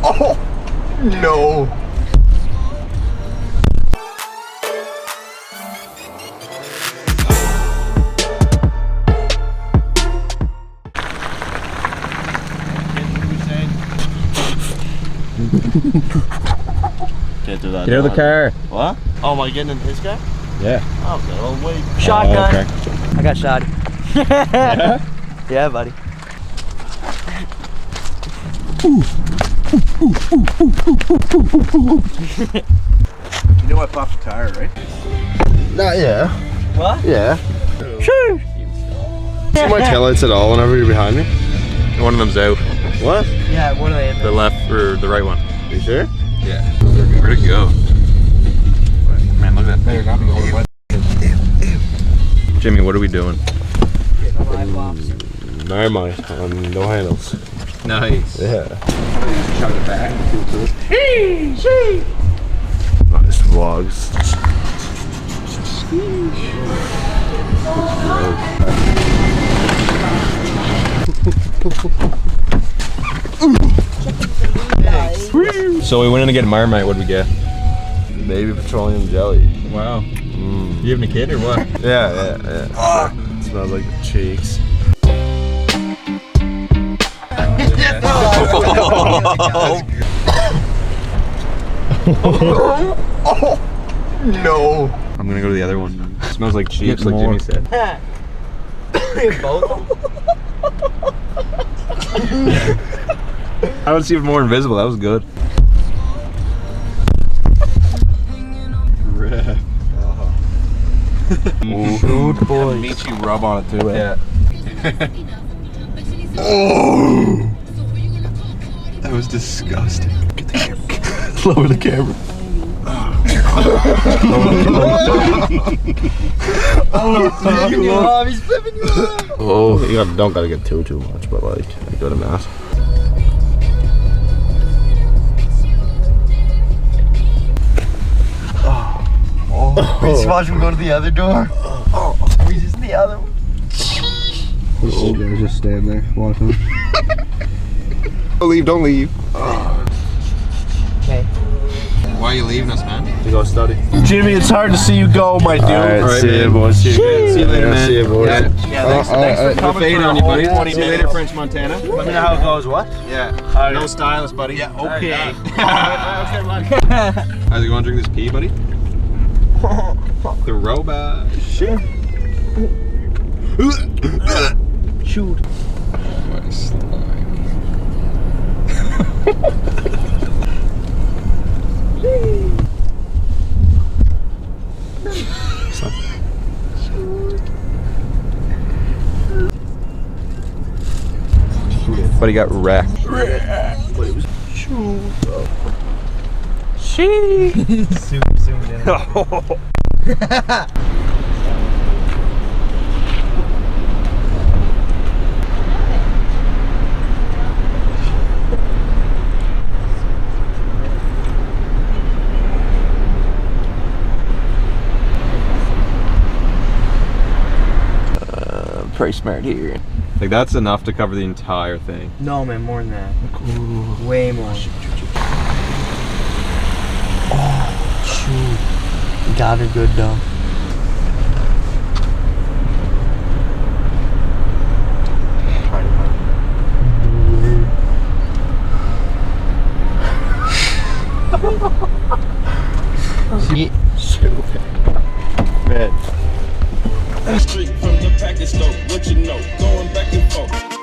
Oh, no. Can't do that. Get out of the car. What? Oh, am I getting in his car? Yeah. Okay, well, wait. Shotgun. Oh, okay. I got shot. Yeah? Yeah, buddy. You know I popped a tire, right? Yeah. What? Yeah. Sure. See my taillights at all whenever you're behind me? One of them's out. What? Yeah, what are they? The left or the right one? You sure? Yeah. Where'd it go? Man, look at that. Better not be holding my. Jimmy, what are we doing? Marmite on no handles. Nice. Yeah. Shove it back. Nice vlogs. So we went in to get Marmite. What'd we get? Baby petroleum jelly. Wow. You having a kid or what? Yeah. Smells like the cheeks. Oh, no. I'm gonna go to the other one. It smells like cheeks, like more. Jimmy said. Both. I was even more invisible. That was good. Good boy. Meat you rub on it too, Yeah. Oh, that was disgusting. Get the camera. Lower the camera. He's flipping you off. Oh, you don't gotta get too much, but like a good amount. We just watch him go to the other door. We just in the other one. This old guy just stand there watching. Don't leave. Okay. Why are you leaving us, man? To go study. Jimmy, it's hard to see you go, my dude. Alright, see man. you boys. See you later, man. See you boys. Yeah, thanks for coming fading for on a you, whole buddy. 20 See you minutes. later, French Montana. Let me know how it goes. What? Yeah. No stylist, buddy. Yeah, okay. How's it going? Drink this pee, buddy? The robot. Sure. Shoot. My slime. Buddy got wrecked. She. Super zoomed in. Pretty smart here. Like that's enough to cover the entire thing. No, man, more than that. Ooh. Way more. Oh, shoot. Got her good though. Stupid. Man. Straight from the package store, what you know, going back and forth.